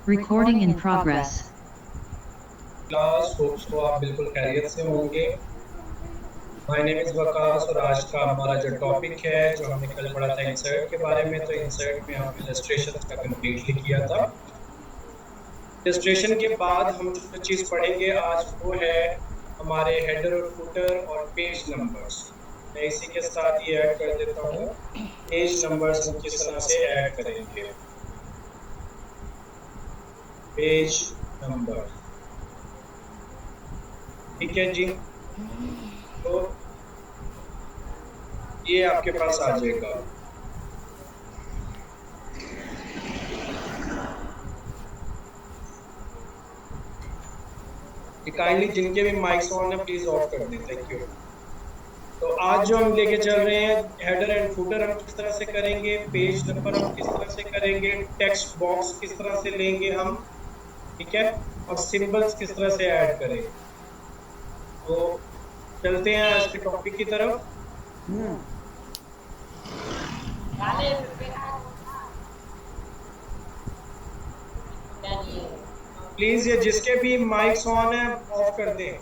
Recording in progress. Class hopes को आप बिल्कुल खैरियत से होंगे। माय नेम इज़ वकास और आज का हमारा जो टॉपिक है जो हमने कल पढ़ा था इंसर्ट के बारे में, तो इंसर्ट में हमने इलस्ट्रेशंस का कंप्लीटली किया था। इलस्ट्रेशन के बाद हम जो चीज़ पढ़ेंगे आज वो है हमारे हेडर और फुटर और पेज नंबर्स। मैं इसी के साथ ये ऐड कर देता हूँ, पेज नंबर्स हम किस तरह से ऐड करेंगे। पेज नंबर, ठीक है जी। तो ये आपके पास आ जाएगा। काइंडली जिनके भी माइक्स ऑन है प्लीज ऑफ कर दें, थैंक यू। तो आज जो हम लेके चल रहे हैं हेडर एंड फुटर हम किस तरह से करेंगे, पेज नंबर हम किस तरह से करेंगे, टेक्स्ट बॉक्स किस तरह से लेंगे हम, ठीक है, और सिंबल्स किस तरह से ऐड करें। तो चलते हैं आज के टॉपिक की तरफ। प्लीज ये जिसके भी माइक्स ऑन है ऑफ कर दें।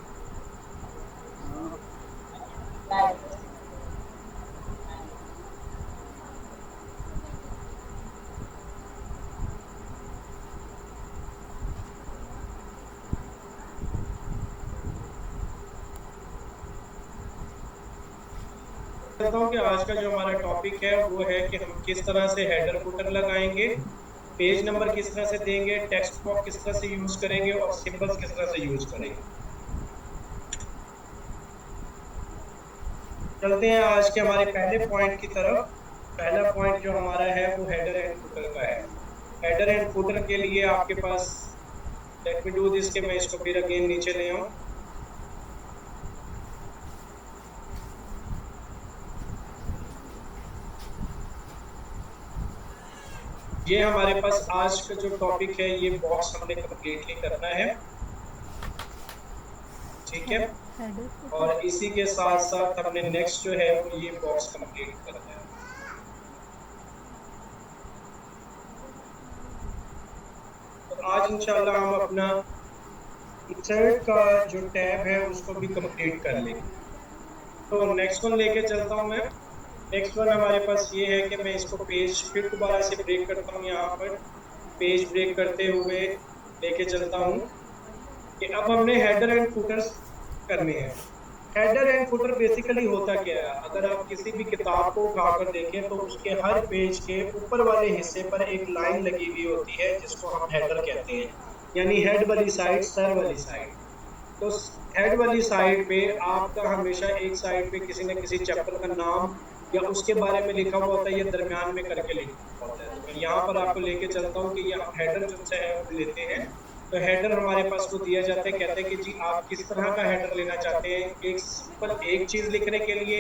कहता हूँ कि आज का जो हमारा टॉपिक है वो है कि हम किस तरह से हेडर फुटर लगाएंगे, पेज नंबर किस तरह से देंगे, टेक्स्ट बॉक्स किस तरह से यूज करेंगे और सिंबल्स किस तरह से यूज करेंगे। चलते हैं आज के हमारे पहले पॉइंट की तरफ। पहला पॉइंट जो हमारा है वो हेडर एंड फुटर का है। हेडर एंड फुटर के लिए आपके पास, लेट मी डू दिस, के मैं इसको फिर अगेन नीचे ले आऊं। ये हमारे पास आज का जो टॉपिक है ये बॉक्स हमने कंप्लीटली करना है, ठीक है, और इसी के साथ साथ हमने नेक्स्ट जो है वो ये बॉक्स कंप्लीट करना है। तो आज इंशाल्लाह हम अपना इंसर्ट का जो टैब है उसको भी कंप्लीट कर लेंगे। तो नेक्स्ट वन लेके चलता हूँ मैं। नेक्स्ट वन हमारे पास ये है कि मैं इसको पेज फिर दोबारा से ब्रेक करता हूँ। यहाँ पर पेज ब्रेक करते हुए लेके चलता हूँ कि अब हमने हेडर एंड फुटर्स करने हैं। हेडर एंड फुटर बेसिकली होता क्या है, अगर आप किसी भी किताब को उठाकर देखें तो उसके हर पेज के ऊपर वाले हिस्से पर एक लाइन लगी हुई होती है जिसको हम हेडर कहते हैं, यानी हेड वाली साइड, सर वाली साइड। तो हेड वाली साइड पे आपका हमेशा एक साइड पे किसी न किसी चैप्टर का नाम या उसके बारे में लिखा हुआ होता है, या दरमियान में करके लिखा होता है। तो यहाँ पर आपको लेके चलता हूँ कि ये हेडर जो है वो लेते हैं। तो हेडर हमारे पास को दिया जाता है, कहते हैं कि जी आप किस तरह का हेडर लेना चाहते हैं, एक सिंपल एक चीज लिखने के लिए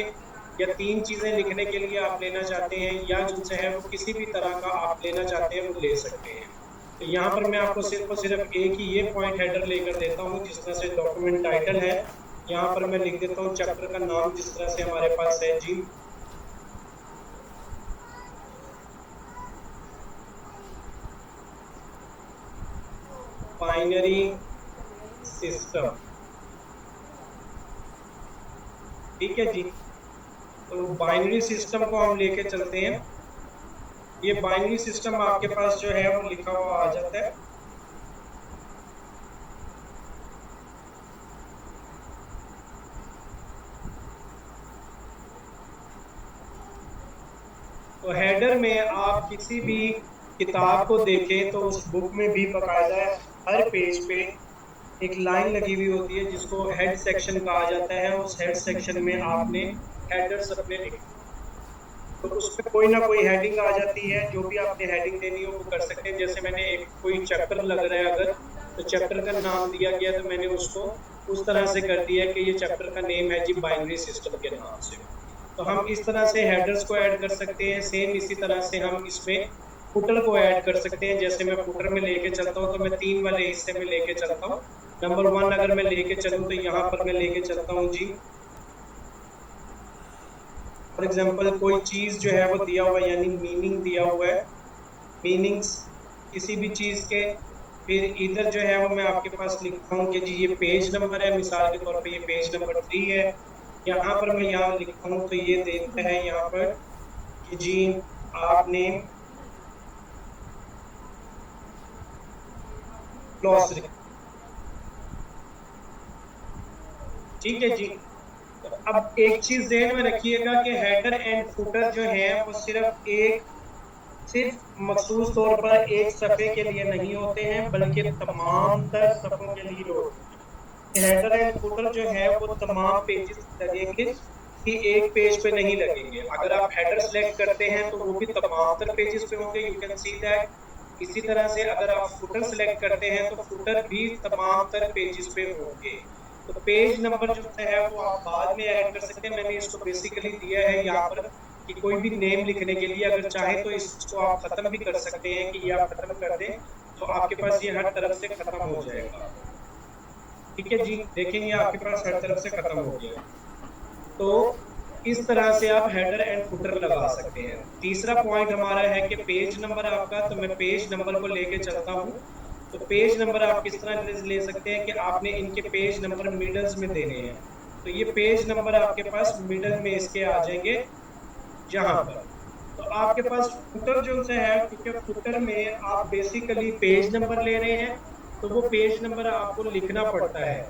या तीन चीजें लिखने के लिए आप लेना चाहते हैं, या जो है वो किसी भी तरह का आप लेना चाहते हैं वो ले सकते हैं। तो यहाँ पर मैं आपको सिर्फ और सिर्फ एक ही ये पॉइंट हेडर लेकर देता हूँ जिस तरह से डॉक्यूमेंट टाइटल है, यहाँ पर मैं लिख देता हूँ चैप्टर का नाम जिस तरह से हमारे पास है जी, बाइनरी सिस्टम, ठीक है जी। तो बाइनरी सिस्टम को हम लेके चलते हैं। ये बाइनरी सिस्टम आपके पास जो है वो लिखा हुआ आ जाता है। तो हेडर में आप किसी भी किताब को देखें तो उस बुक में भी बाकायदा हर पेज पे एक लाइन लगी हुई होती है जिसको हेड सेक्शन कहा जाता है। उस हेड सेक्शन में आपने हेडर्स अपने लिखे, तो उसमें कोई ना कोई हेडिंग आ जाती है। जो भी आपने हेडिंग देनी हो वो कर सकते हैं। जैसे मैंने एक कोई चैप्टर लग रहा है अगर, तो चैप्टर का नाम दिया गया तो मैंने उसको उस तरह से कर दिया कि ये चैप्टर का नेम है जी बाइनरी सिस्टम के नाम से। तो हम इस तरह से हेडर्स को ऐड कर सकते हैं। सेम इसी तरह से हम इसमें फुटर को ऐड कर सकते हैं। जैसे मैं फुटर में लेके चलता हूँ तो मैं तीन वाले हिस्से में लेके चलता हूँ। नंबर वन अगर मैं लेके चलूँ तो यहाँ पर मैं लेके चलता हूँ जी, फॉर एग्जाम्पल कोई चीज जो है वो दिया हुआ है, यानी मीनिंग दिया हुआ है। मीनिंग्स किसी भी चीज के फिर इधर जो है वो मैं आपके पास लिखता हूँ कि जी ये पेज नंबर है, मिसाल के तौर पे ये पेज नंबर 3 है। यहाँ पर मैं यहाँ लिखता हूँ तो ये देता है यहाँ पर कि जी आपने ग्लॉसरी, ठीक है जी। तो अब एक चीज ध्यान में रखिएगा कि हेडर एंड फुटर जो है वो सिर्फ मखसूस तौर पर एक सफ़े के लिए नहीं होते हैं, बल्कि तमाम तर सफ़ों के लिए होते हैं। हेडर एंड फुटर जो है वो तमाम पेजेस लगेंगे, कि एक पेज पे नहीं लगेंगे। अगर आप हेडर सेलेक्ट करते हैं तो वो भी तमाम तर पेजेस पे होंगे, यू कैन सी दैट। इसी तरह से अगर आप फुटर सेलेक्ट करते हैं तो फुटर भी तमाम तर पेजेस पे होंगे। तो पेज नंबर जो है वो आप बाद में ऐड कर सकते हैं। मैंने इसको बेसिकली दिया है यहाँ पर कि कोई भी नेम लिखने के लिए अगर चाहे तो इसको आप खत्म भी कर सकते हैं, कि ये आप खत्म कर दें तो आपके पास ये हर तरफ से खत्म हो जाएगा। ठीक है जी, देखेंगे आपके पास हर तरफ से खत्म हो गया। तो इस तरह से आप हेडर एंड फुटर लगा सकते हैं। तीसरा पॉइंट हमारा है कि पेज नंबर आपका, तो मैं पेज नंबर को लेके चलता हूँ। तो पेज नंबर आप किस तरह ले सकते हैं कि आपने इनके पेज नंबर मिडल्स में देने हैं। तो ये पेज नंबर आपके पास मिडल में इसके आ जाएंगे यहाँ पर। तो आपके पास फुटर जो से है, क्योंकि फुटर में आप बेसिकली पेज नंबर ले रहे हैं तो वो पेज नंबर आपको लिखना पड़ता है।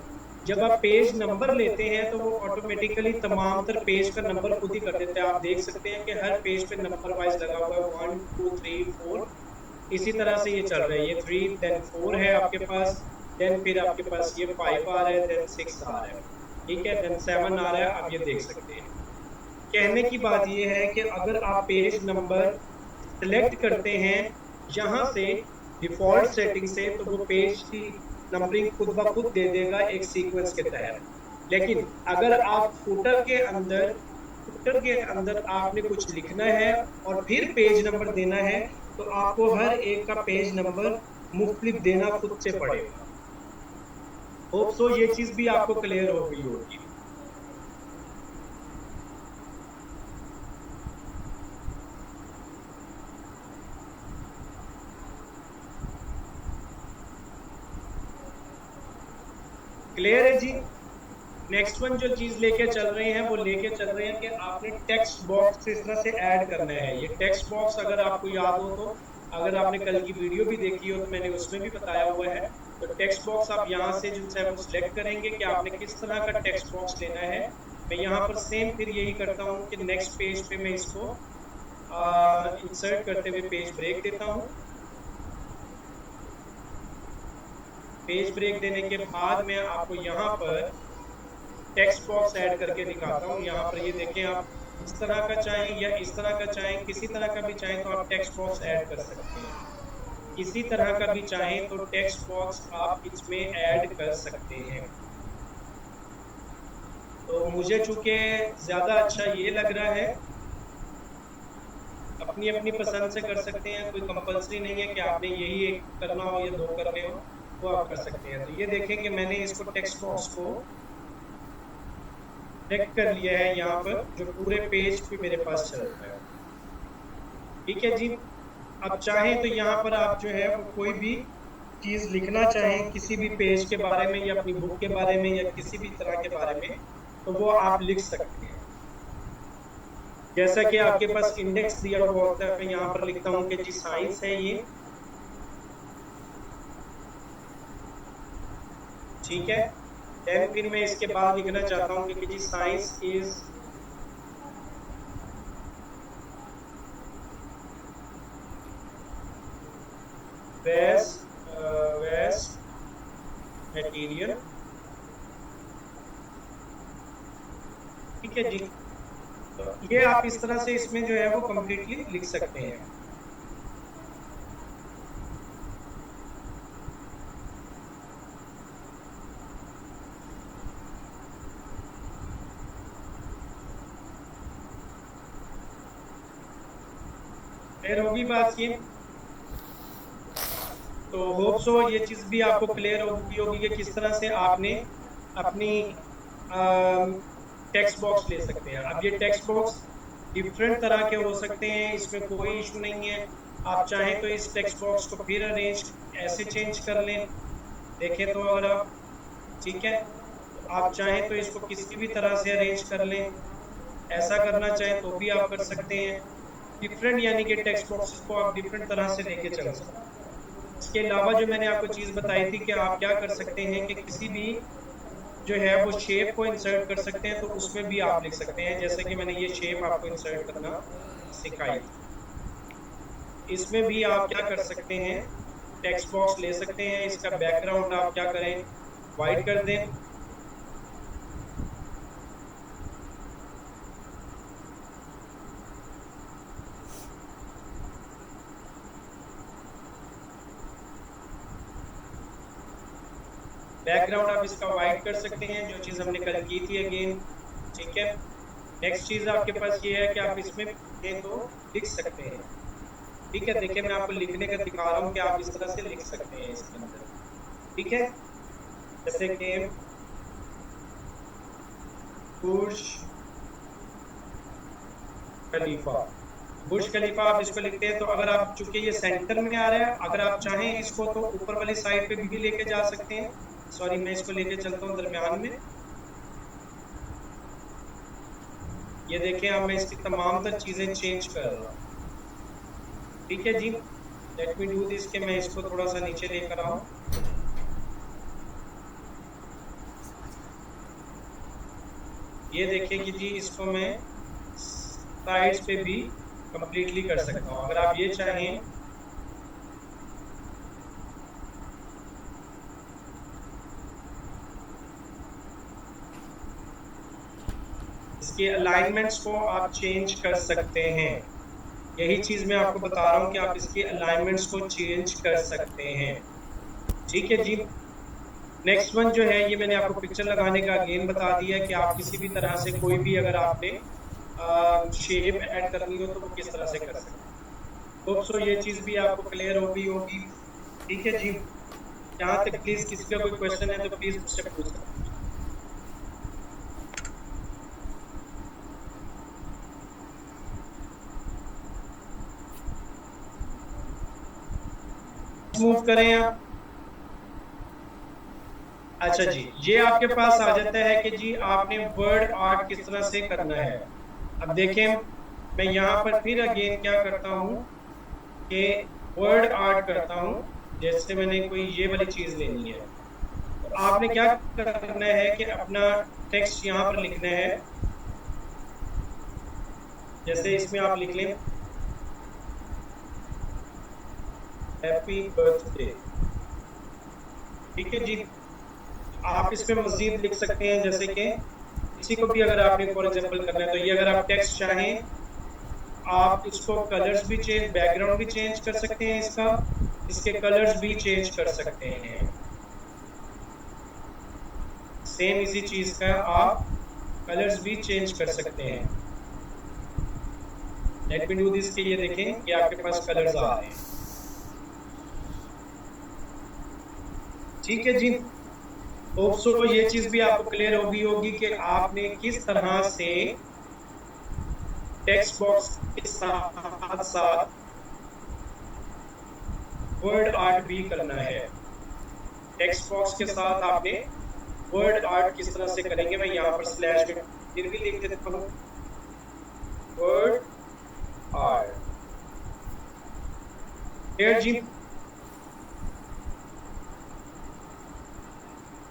जब आप पेज नंबर लेते हैं तो वो ऑटोमेटिकली तमाम तर पेज का नंबर खुद ही कर देते हैं। आप देख सकते हैं कि हर पेज पे नंबर वाइज लगा हुआ है 1 2 3 4, इसी तरह से ये चल रहा है। ये 3 देन 4 है आपके पास, देन फिर आपके पास ये 5 आ रहा है, देन 6 आ रहा है, ठीक है, देन 7 आ रहा है। आप ये देख सकते हैं। कहने की बात यह है कि अगर आप पेज नंबर सेलेक्ट करते हैं यहाँ से डिफॉल्ट सेटिंग से, तो वो पेज की नंबरिंग खुद ब खुद दे देगा एक सीक्वेंस के तहत। लेकिन अगर आप फुटर के अंदर आपने कुछ लिखना है और फिर पेज नंबर देना है, तो आपको हर एक का पेज नंबर मुख्तलिफ देना खुद से पड़ेगा। होप सो ये चीज भी आपको क्लियर हो गई होगी। क्लियर है जी। नेक्स्ट वन जो चीज लेके चल रहे हैं वो लेके चल रहे हैं कि आपने टेक्स्ट बॉक्स इस तरह से ऐड करना है। ये टेक्स्ट बॉक्स अगर आपको याद हो तो, अगर आपने कल की वीडियो भी देखी हो तो मैंने उसमें भी बताया हुआ है। तो टेक्स्ट बॉक्स आप यहाँ से जो है वो सिलेक्ट करेंगे कि आपने किस तरह का टेक्स्ट बॉक्स लेना है। मैं यहाँ पर सेम फिर यही करता हूँ कि नेक्स्ट पेज पे मैं इसको इंसर्ट करते हुए पेज ब्रेक देता हूँ। पेज ब्रेक देने के बाद मैं आपको यहाँ पर टेक्स्ट बॉक्स ऐड करके दिखाता हूँ। यहाँ पर ये देखें, आप इस तरह का चाहें या इस तरह का चाहें, किसी तरह का भी चाहें तो आप टेक्स्ट बॉक्स ऐड कर सकते हैं। किसी तरह का भी चाहें तो टेक्स्ट बॉक्स आप इसमें ऐड कर सकते हैं। तो मुझे चूंकि ज्यादा अच्छा ये लग रहा है, अपनी अपनी पसंद से कर सकते हैं, कोई कंपलसरी नहीं है कि आपने यही एक करना हो या दो करने हो, वो आप कर सकते हैं। तो ये देखें कि मैंने इसको टेक्स्ट बॉक्स को सेलेक्ट कर लिया है यहाँ पर, जो पूरे पेज पे मेरे पास चल रहा है। ठीक है जी। अब चाहें तो यहाँ पर आप जो है वो कोई भी चीज लिखना चाहें किसी भी पेज के बारे में या अपनी बुक के बारे में या किसी भी तरह के बारे में, तो वो आप लिख सकते हैं। जैसा कि आपके पास इंडेक्स दिया हुआ होता है, मैं यहाँ पर लिखता हूँ कि जी साइंस है ये, ठीक है। देन फिर मैं इसके बाद लिखना चाहता हूँ कि जी साइंस इज वेस्ट मटेरियल, ठीक है जी। तो ये आप इस तरह से इसमें जो है वो कंप्लीटली लिख सकते हैं। क्लियर होगी बात ये? तो होप सो ये चीज भी आपको क्लियर होगी कि किस तरह से आपने अपनी टेक्स्ट बॉक्स ले सकते हैं। अब ये टेक्स्ट बॉक्स डिफरेंट तरह के हो सकते हैं, इसमें कोई इशू नहीं है। आप चाहें तो इस टेक्स्ट बॉक्स को फिर अरेंज ऐसे चेंज कर लें, देखें तो अगर आप, ठीक है। तो आप चाहें तो इसको किसी भी तरह से अरेंज कर लें, ऐसा करना चाहें तो भी आप कर सकते हैं। डिफरेंट यानी कि टेक्स्ट बॉक्सेस को आप डिफरेंट तरह से लेके चल सकते हैं। इसके अलावा जो मैंने आपको चीज बताई थी कि आप क्या कर सकते हैं कि किसी भी जो है वो शेप को इंसर्ट कर सकते हैं, तो उसमें भी आप लिख सकते हैं, जैसे कि मैंने ये शेप आपको इंसर्ट करना सिखाई थी। इसमें भी आप क्या कर सकते हैं, टेक्स्ट बॉक्स ले सकते हैं, इसका बैकग्राउंड आप क्या करें, वाइट कर दें। बैकग्राउंड आप इसका वाइट कर सकते हैं, जो चीज हमने कल की थी अगेन, ठीक है। नेक्स्ट चीज आपके पास ये है कि आप इसमें तो लिख सकते हैं, ठीक है। देखिए मैं आपको लिखने का दिखा रहा हूँ कि आप इस तरह से लिख सकते हैं इसके अंदर, ठीक है। जैसे कि बुर्ज खलीफा, बुर्ज खलीफा आप इसको लिखते हैं, तो अगर आप, चूंकि ये सेंटर में आ रहा है, अगर आप चाहें इसको तो ऊपर वाली साइड पे भी लेके जा सकते हैं। सॉरी, मैं इसको लेके चलता हूँ दरमियान में। ये देखें, अब मैं इसकी तमाम तर चीजें चेंज कर रहा हूँ, ठीक है जी। लेट मी डू दिस, के मैं इसको थोड़ा सा नीचे लेकर आऊं। ये देखिए कि जी इसको मैं साइड्स पे भी कंप्लीटली कर सकता हूँ, अगर आप ये चाहें। इसके अलाइनमेंट्स को आप चेंज कर सकते हैं, यही चीज मैं आपको बता रहा हूँ कि आप इसके अलाइनमेंट्स को चेंज कर सकते हैं, ठीक है जी। नेक्स्ट वन जो है, ये मैंने आपको पिक्चर लगाने का अगेन बता दिया कि आप किसी भी तरह से कोई भी अगर आपने शेप ऐड करनी हो तो वो किस तरह से कर सकते हैं। तो सो ये चीज भी आपको क्लियर हो गई होगी, ठीक है जी। यहाँ तक प्लीज किसी का कोई क्वेश्चन है तो प्लीज मुझसे पूछ सकते हैं। मूव करें आप। अच्छा जी, ये आपके पास आ जाता है कि जी आपने वर्ड आर्ट किस तरह से करना है। अब देखें, मैं यहाँ पर फिर अगेन क्या करता हूँ कि वर्ड आर्ट करता हूँ। जैसे मैंने कोई ये वाली चीज लेनी है, तो आपने क्या करना है कि अपना टेक्स्ट यहाँ पर लिखना है। जैसे इसमें आप लिख लें हैप्पी बर्थडे, ठीक है जी। आप इसमें मजीद लिख सकते हैं, जैसे कि किसी को भी अगर आपने फॉर एग्जांपल करना है, तो ये अगर आप टेक्स्ट चाहें आप इसको कलर्स भी चेंज, बैकग्राउंड भी चेंज कर सकते हैं, इसके कलर्स भी चेंज कर सकते हैं। सेम इसी चीज का आप कलर्स भी चेंज कर सकते हैं। लेट मी डू दिस, के ये देखें कि आपके पास कलर्स आ रहे हैं, ठीक है जी। सो ये चीज भी आपको क्लियर होगी कि आपने किस तरह से टेक्स्ट बॉक्स के साथ साथ वर्ड आर्ट भी करना है। टेक्स्ट बॉक्स के साथ आपने वर्ड आर्ट किस तरह से करेंगे, मैं यहाँ पर स्लैश में फिर भी लिख देता हूँ वर्ड आर्ट, जी।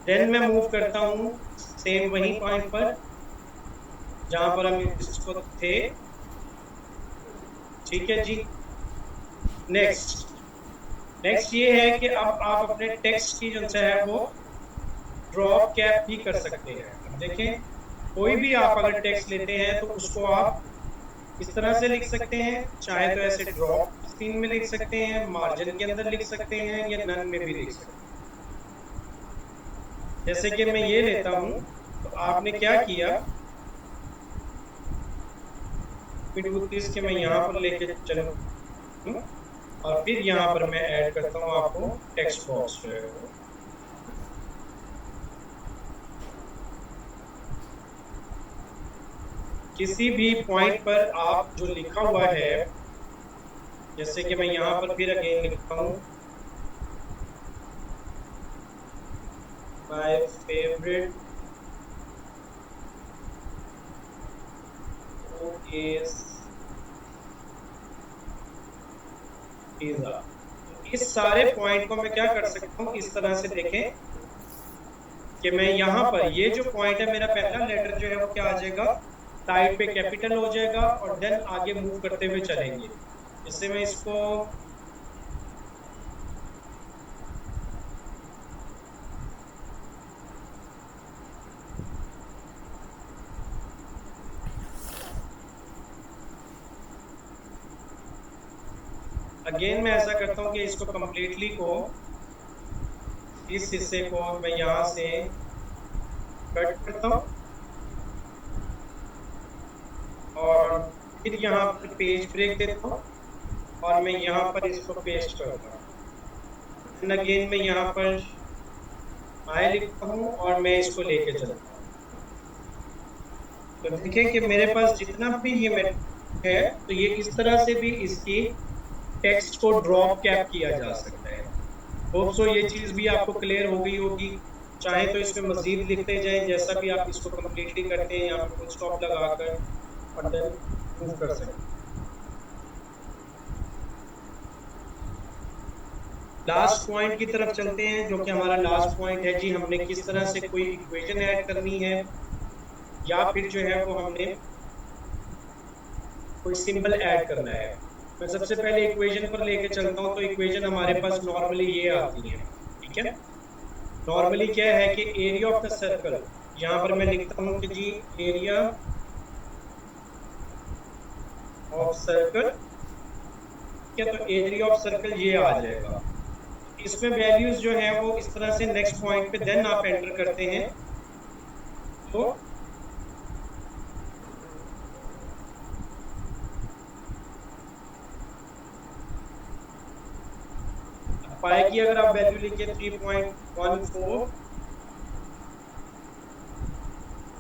देन मैं मूव करता हूँ सेम वही पॉइंट पर जहां पर हम इसको थे, ठीक है जी। नेक्स्ट ये है कि अब आप अपने टेक्स्ट की जो है वो ड्रॉप कैप भी कर सकते हैं। देखें, कोई भी आप अगर टेक्स्ट लेते हैं तो उसको आप इस तरह से लिख सकते हैं, चाहे तो ऐसे ड्रॉप स्क्रीन में लिख सकते हैं, मार्जिन के अंदर लिख सकते हैं, या नन में भी लिख सकते हैं। जैसे कि मैं ये लेता हूं, तो आपने क्या किया, के मैं यहाँ पर लेके चलूं और फिर यहाँ पर मैं ऐड करता हूँ आपको टेक्स्ट बॉक्स जो है वो। किसी भी पॉइंट पर आप जो लिखा हुआ है जैसे कि मैं यहाँ पर फिर अगेन लिखता हूँ, my favourite food is pizza. इस सारे पॉइंट को मैं क्या कर सकता हूँ, इस तरह से देखें कि मैं यहाँ पर ये जो पॉइंट है, मेरा पहला लेटर जो है वो क्या आ जाएगा, साइड पे कैपिटल हो जाएगा, और देन आगे मूव करते हुए चलेंगे। इससे मैं इसको अगेन मैं ऐसा करता हूँ कि इसको कंप्लीटली को, इस हिस्से को मैं यहाँ से कट करता हूँ और फिर यहाँ पर पेज ब्रेक देता हूँ और मैं यहाँ पर इसको पेस्ट करता हूँ। अगेन मैं यहाँ पर आई लिखता हूँ और मैं इसको लेके चलता हूँ। तो देखें कि मेरे पास जितना भी ये मेथड है, तो ये इस तरह से भी इसकी टेक्स्ट को ड्रॉप कैप किया जा सकता है। होप सो ये चीज भी आपको क्लियर हो गई होगी। चाहे तो इसमें मजीद लिखते जाएं, जैसा भी आप इसको कंप्लीटली करते हैं, यहाँ पे फुल स्टॉप लगाकर और देन मूव कर सकते हैं। लास्ट पॉइंट की तरफ चलते हैं, जो कि हमारा लास्ट पॉइंट है जी। हमने किस तरह से कोई इक्वेशन ऐड करनी है, या फिर जो है वो हमने कोई सिंबल ऐड करना है। मैं सबसे पहले इक्वेशन पर लेके चलता हूँ। तो इक्वेशन हमारे पास नॉर्मली ये आती है, ठीक है। नॉर्मली क्या है कि एरिया ऑफ द सर्कल, यहाँ पर मैं लिखता हूँ कि जी एरिया ऑफ सर्कल, क्या, तो एरिया ऑफ सर्कल ये आ जाएगा। इसमें वैल्यूज जो है वो इस तरह से नेक्स्ट पॉइंट पे देन आप एंटर करते हैं, तो पाएगी। अगर आप वैल्यू लिखे 3.14,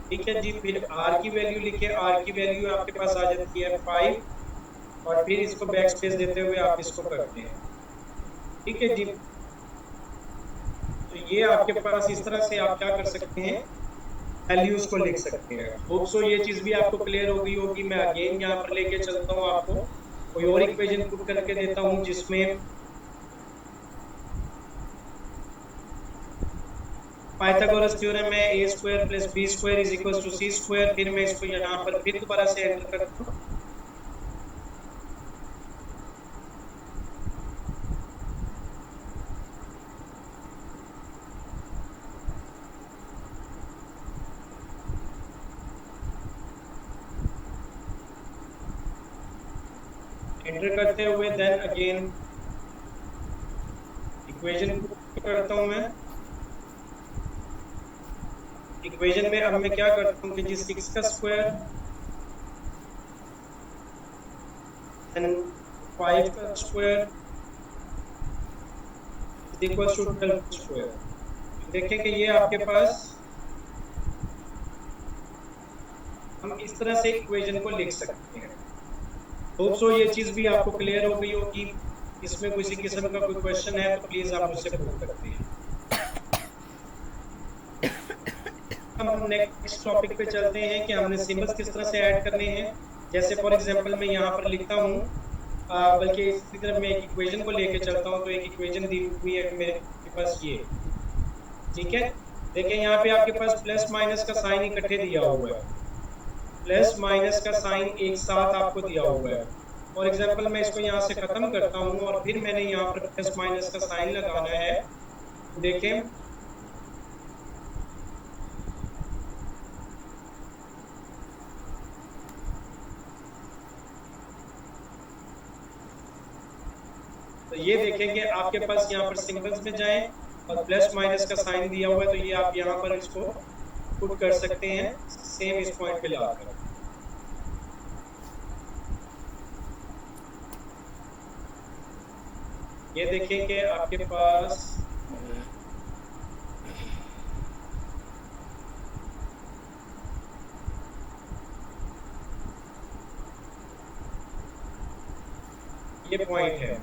ठीक है जी। फिर आर की वैल्यू लिखे, आर की वैल्यू आपके पास आ जाती है 5, और फिर इसको बैक स्पेस देते हुए आप इसको करते हैं, ठीक है जी। तो ये आपके पास इस तरह से आप क्या कर सकते हैं, वैल्यूज को लिख सकते हैं। होप सो ये चीज भी आपको क्लियर हो गई होगी। मैं अगेन यहाँ पर लेके चलता हूँ, आपको कोई और इक्वेशन पुट करके देता हूँ जिसमें पाइथागोरस थ्योरम है a square plus b square is equal to c square. फिर मैं इसको यहाँ पर फिर दोबारा से एंटर करता हूँ। एंटर करते हुए देन अगेन इक्वेशन करता हूँ मैं। इक्वेशन में अब मैं क्या करता हूँ कि जी 6 का स्क्वायर एंड 5 का square is equal to 12 square. देखें कि ये आपके पास हम इस तरह से इक्वेशन को लिख सकते हैं। होप सो ये चीज भी आपको क्लियर हो गई होगी। इसमें किसी किस्म का कोई क्वेश्चन है तो प्लीज आप मुझसे पूछ सकते हैं। हम नेक्स्ट टॉपिक पे चलते हैं कि हमने सिंबल्स किस तरह से ऐड करने हैं। जैसे फॉर एग्जांपल मैं यहाँ पर लिखता हूँ, बल्कि इसी तरह मैं एक इक्वेशन को लेके चलता हूँ। तो एक इक्वेशन दी हुई है मेरे पास ये, ठीक है। देखिए यहाँ पे आपके पास प्लस माइनस का साइन इकट्ठे दिया हुआ है, प्लस माइनस का साइन एक साथ आपको दिया हुआ है। फॉर एग्जांपल मैं इसको यहाँ से खत्म करता हूँ और फिर मैंने यहाँ पर प्लस माइनस का साइन लगाना है। देखें तो ये देखें कि आपके पास यहाँ पर सिंबल्स में जाएं और प्लस माइनस का साइन दिया हुआ है, तो ये आप यहाँ पर इसको पुट कर सकते हैं सेम इस पॉइंट पे लाकर। ये देखें कि आपके पास ये पॉइंट है।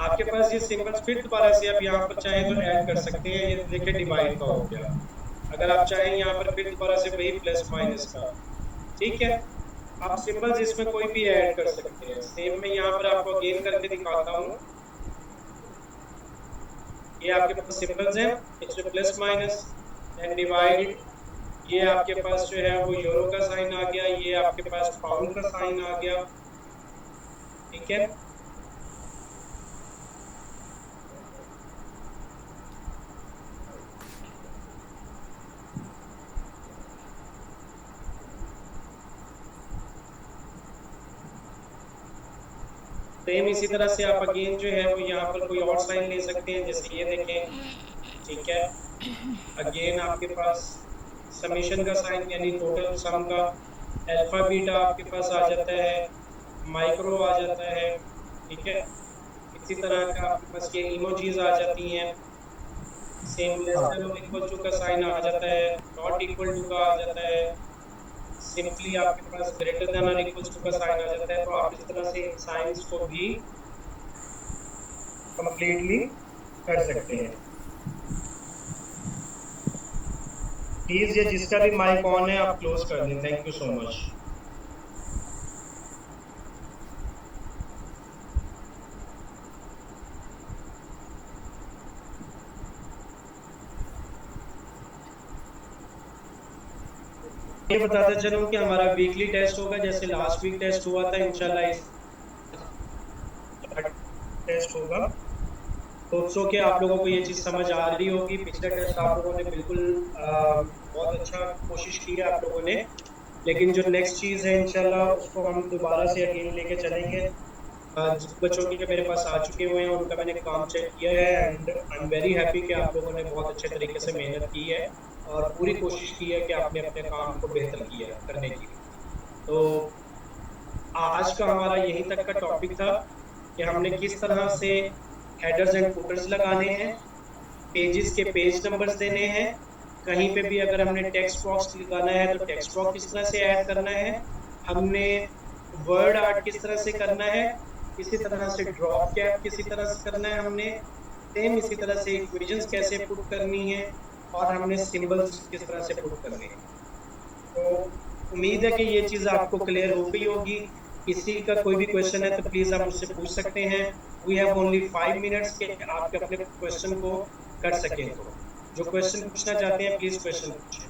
आपके पास ये सिंबल्स फिर दोबारा से आप यहाँ पर चाहें तो ऐड कर सकते हैं। ये देखिए डिवाइड का हो गया। अगर आप चाहें यहाँ पर फिर दोबारा से वही प्लस माइनस का, ठीक है। आप सिंबल्स इसमें कोई भी ऐड कर सकते हैं। सेम मैं यहाँ पर आपको अगेन करके दिखाता हूँ। ये आपके पास सिंबल्स हैं, इसमें प्लस माइनस एंड डिवाइड। ये आपके पास जो है वो यूरो का साइन आ गया, ये आपके पास पाउंड का साइन आ गया, ठीक है। सेम इसी तरह से आप अगेन जो है वो यहाँ पर कोई और साइन ले सकते हैं, जैसे ये देखें, ठीक है। अगेन आपके पास समेशन का साइन यानी टोटल सम का, अल्फा बीटा आपके पास आ जाता है, माइक्रो आ जाता है, ठीक है। इसी तरह का आपके पास ये इमोजीज आ जाती हैं। सेम लेस देन और इक्वल टू का साइन आ जाता है, नॉट इक्वल टू का आ जाता है, सिंपली आपके पास ग्रेटर देन और इक्वल टू का साइन आ जाता है। तो आप इस तरह से साइंस को भी कंप्लीटली कर सकते हैं। प्लीज ये जिसका भी माइक ऑन है आप क्लोज कर दें। Thank you so much. ये बताता चलूं कि हमारा वीकली टेस्ट होगा, जैसे लास्ट वीक टेस्ट हुआ था, इंशाल्लाह इस टेस्ट होगा। तो सो के आप लोगों को ये चीज़ समझ आ रही होगी। पिछला टेस्ट आप लोगों ने बिल्कुल बहुत अच्छा कोशिश की है आप लोगों ने, लेकिन जो नेक्स्ट चीज़ है इंशाल्लाह उसको हम दोबारा से अगेन लेके चलेंगे। जिस बच्चों के मेरे पास आ चुके हुए हैं उनका मैंने काम चेक किया है and I am very happy कि आप लोगों ने बहुत अच्छे तरीके से मेहनत की है और पूरी कोशिश की है कि आपने अपने काम को बेहतर किया करने की। तो आज का हमारा यहीं तक का टॉपिक था कि हमने किस तरह से हेडर्स एंड फुटर्स लगाने हैं, पेजेस के पेज नंबर्स देने हैं, कहीं पे भी अगर हमने टेक्स्ट बॉक्स लगाना है तो टेक्स्ट बॉक्स किस तरह से ऐड करना है, हमने वर्ड आर्ट किस तरह से करना है, इसी तरह से ड्रॉप कैप किसी तरह से करना है हमने, सेम इसी तरह से इक्वेशंस कैसे पुट करनी है और हमने सिंबल्स किस तरह से पुट करने हैं। तो उम्मीद है कि ये चीज़ आपको क्लियर हो गई होगी। किसी का कोई भी क्वेश्चन है तो प्लीज़ आप मुझसे पूछ सकते हैं। वी हैव ओनली 5 मिनट्स के आप अपने क्वेश्चन को कर सकें। तो जो क्वेश्चन पूछना चाहते हैं प्लीज़ क्वेश्चन पूछें।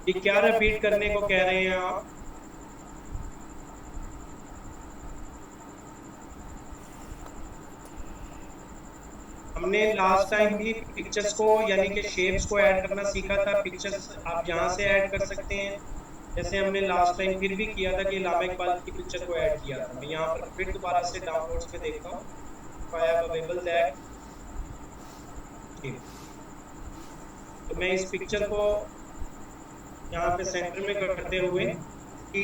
ये क्या रिपीट करने को कह रहे हैं आप? हमने लास्ट टाइम भी पिक्चर्स को यानी कि शेप्स को ऐड करना सीखा था। पिक्चर्स आप यहाँ से ऐड कर सकते हैं, जैसे हमने लास्ट टाइम फिर भी किया था कि इलामा इकबाल की पिक्चर को ऐड किया था। मैं यहाँ पर फिर दोबारा से डाउनलोड्स में देखता हूँ, अवेलेबल दैट। तो मैं इस पिक्चर को यहाँ पे सेंटर में करते हुए कि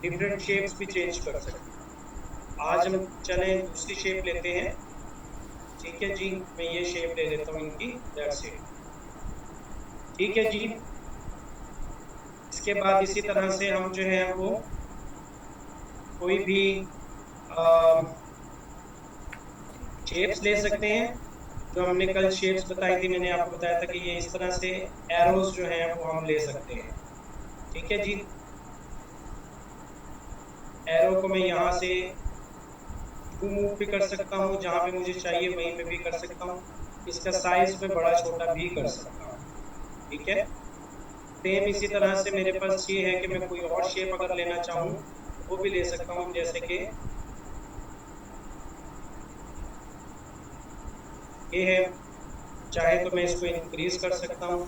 डिफरेंट शेप्स भी चेंज कर सकते। आज हम चलें दूसरी शेप लेते हैं, ठीक है जी। मैं ये शेप ले लेता हूँ इनकी, दैट्स इट, ठीक है जी। इसके बाद इसी तरह से हम जो है वो कोई भी शेप्स ले सकते हैं। जो हमने कल शेप्स बताई थी, मैंने आपको बताया था कि ये इस तरह से एरोस जो हैं वो हम ले सकते हैं, ठीक है जी। एरो को मैं यहाँ से मूव भी कर सकता हूँ, जहाँ पे मुझे चाहिए वहीं पे भी कर सकता हूँ। इसका साइज में बड़ा छोटा भी कर सकता हूँ, ठीक है। सेम इसी तरह से मेरे पास ये है कि मैं कोई और शेप अगर लेना चाहूँ वो भी ले सकता हूँ, जैसे कि ये है। चाहे तो मैं इसको इंक्रीज कर सकता हूँ,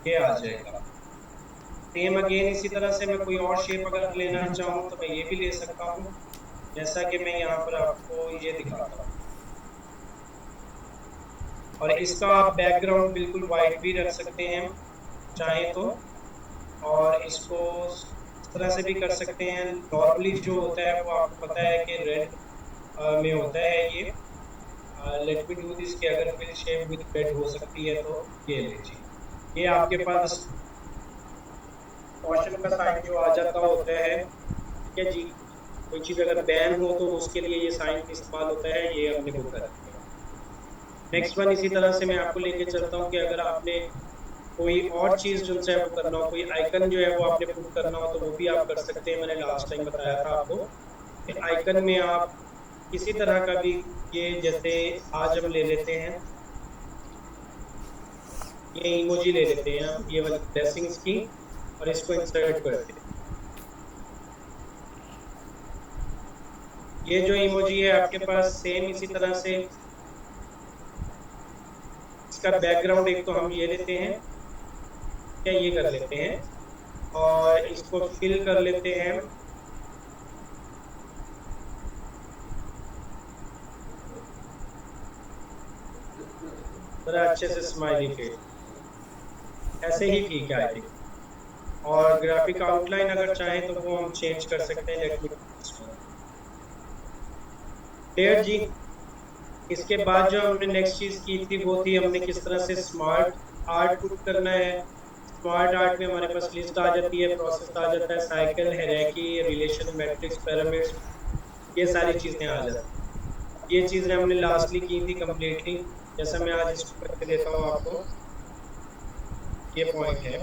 ये आ जाएगा। सेम अगेन इसी तरह से मैं कोई और शेप अगर लेना चाहूँ तो मैं ये भी ले सकता हूँ, जैसा कि मैं यहाँ पर आपको ये दिखाता हूँ। और इसका आप बैकग्राउंड बिल्कुल वाइट भी रख सकते हैं चाहे तो, और इसको इस तरह से भी कर सकते हैं। नॉर्मली जो होता है वो आपको पता है कि रेड में होता है ये। लेट मी डू दिस, कि अगर फिल शेप विद रेड हो सकती है तो ये लीजिए। ये आपके पास कॉशन का साइन जो आ जाता होता है, ठीक है जी। कोई चीज़ अगर बैन हो तो उसके लिए ये साइन इस्तेमाल होता है, ये अपने को कर दिया। नेक्स्ट वन इसी तरह से मैं आपको लेके चलता हूँ कि अगर आपने कोई और चीज़ जो है वो करना हो, कोई आइकन जो है वो आपने पुट करना हो, तो वो भी आप कर सकते हैं। मैंने लास्ट टाइम बताया था आपको कि आइकन में आप किसी तरह का भी, ये जैसे आज हम ले लेते हैं, ये इमोजी ले लेते हैं हम, ये वाली ब्लेसिंग्स की, और इसको इंसर्ट करते हैं। ये जो इमोजी है आपके पास सेम इसी तरह से, इसका बैकग्राउंड एक तो हम ये लेते हैं, क्या ये कर लेते हैं, और इसको फिल कर लेते हैं बड़ा अच्छे से, स्माइली फेस, ऐसे ही ठीक है आई थिंक। और ग्राफिक आउटलाइन अगर चाहें तो वो हम चेंज कर सकते हैं। लेट मी क्लियर जी। इसके बाद जो हमने नेक्स्ट चीज की थी वो थी हमने किस तरह से स्मार्ट आर्ट पुट करना है। स्मार्ट आर्ट में हमारे पास लिस्ट आ जाती है, प्रोसेस आ जाता है, cycle, hierarchy, relation, matrix, pyramids, ये सारी चीजें आ जाती हैं। ये चीजें हमने लास्टली की थी कंप्लीटली। जैसा मैं आज इसको करके देता हूँ आपको, ये पॉइंट है।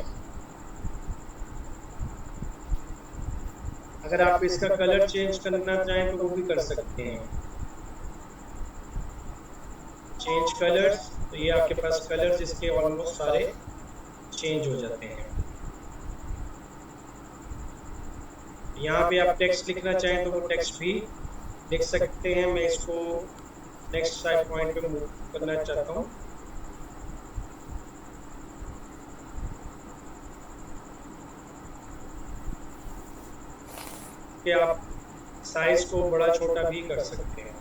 अगर आप इसका कलर चेंज करना चाहें तो वो भी कर सकते हैं, चेंज कलर्स। तो ये आपके पास कलर्स इसके ऑलमोस्ट सारे चेंज हो जाते हैं। यहाँ पे आप टेक्स्ट लिखना चाहें तो वो टेक्स्ट भी लिख सकते हैं। मैं इसको नेक्स्ट साइड पॉइंट पे मूव करना चाहता हूँ कि आप साइज को बड़ा छोटा भी कर सकते हैं।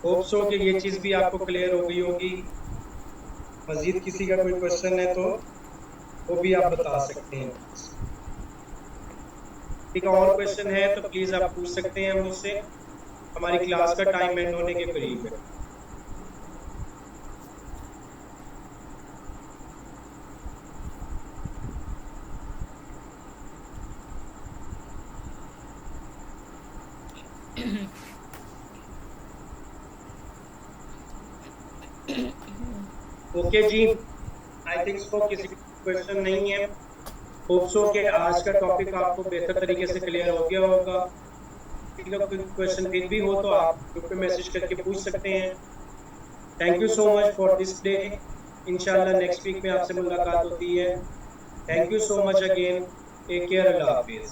होप सो कि ये चीज़ भी आपको क्लियर हो गई होगी। मजीद किसी का कोई क्वेश्चन है तो वो भी आप बता सकते हैं। ठीक है, और क्वेश्चन है तो प्लीज़ आप पूछ सकते हैं मुझसे। हमारी क्लास का टाइम एंड होने के करीब है। Okay ji, I think so किसी क्वेश्चन नहीं है। होप सो कि आज का टॉपिक आपको बेहतर तरीके से क्लियर हो गया होगा। कोई क्वेश्चन फिर भी हो तो आप ग्रुप पे मैसेज करके पूछ सकते हैं। Thank you so much for this day. इंशाल्लाह नेक्स्ट वीक में आपसे मुलाकात होती है। Thank you so much again. Take care, अल्लाह हाफिज।